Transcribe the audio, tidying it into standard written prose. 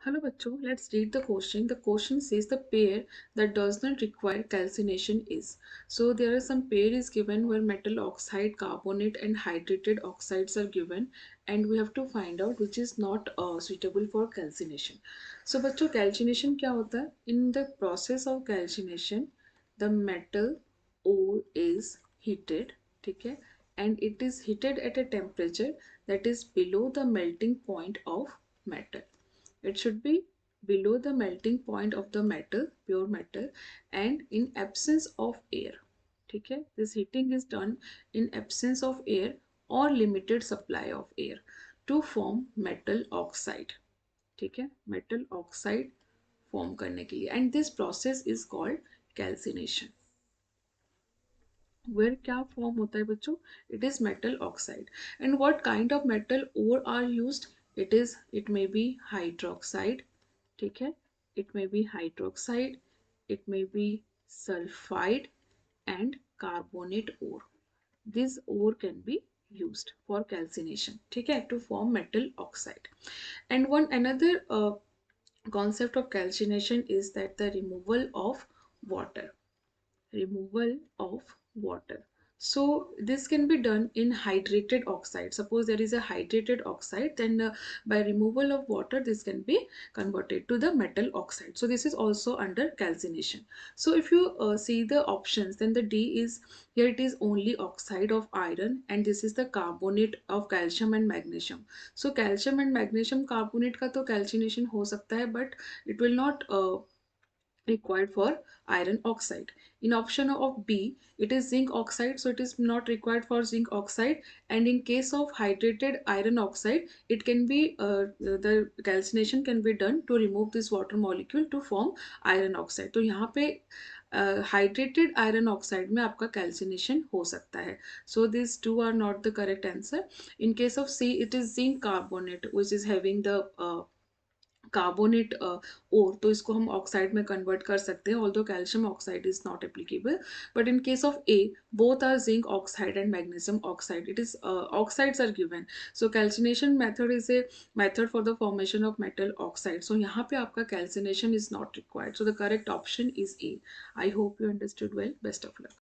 Hello बच्चों, let's read the question. The question says the pair that does not require calcination is. So there are some pair is given where metal oxide, carbonate and hydrated oxides are given, and we have to find out which is not suitable for calcination. So बच्चों calcination क्या होता है? In the process of calcination, the metal ore is heated, ठीक है, and it is heated at a temperature that is below the melting point of metal. It should be below the melting point of the metal, pure metal, and in absence of air. ठीक है, this heating is done in absence of air or limited supply of air to form metal oxide. ठीक है, metal oxide form करने के लिए, and this process is called calcination. Where क्या form होता है बच्चों? It is metal oxide. And what kind of metal ore are used? It may be hydroxide, ठीक है, it may be hydroxide, it may be sulfide and carbonate ore. This ore can be used for calcination, ठीक है, to form metal oxide. And one another concept of calcination is that the removal of water. So this can be done in hydrated oxide. Suppose there is a hydrated oxide, then by removal of water this can be converted to the metal oxide. So this is also under calcination. So if you see the options, then the D is here, it is only oxide of iron, and this is the carbonate of calcium and magnesium. So calcium and magnesium carbonate का तो calcination हो सकता है, but it will not required for iron oxide. In option of B, it is zinc oxide, so it is not required for zinc oxide. And in case of hydrated iron oxide, it can be the calcination can be done to remove this water molecule to form iron oxide. तो यहाँ पे hydrated iron oxide में आपका calcination हो सकता है. So this two are not the correct answer. In case of C, it is zinc carbonate which is having the carbonate ore, तो इसको हम ऑक्साइड में कन्वर्ट कर सकते हैं, although calcium oxide is not applicable. But in case of A, both are zinc oxide and magnesium oxide, it is oxides are given. So calcination method is a method for the formation of metal oxide. सो यहाँ पे आपका calcination is not required. So the correct option is a. I hope you understood well. Best of luck.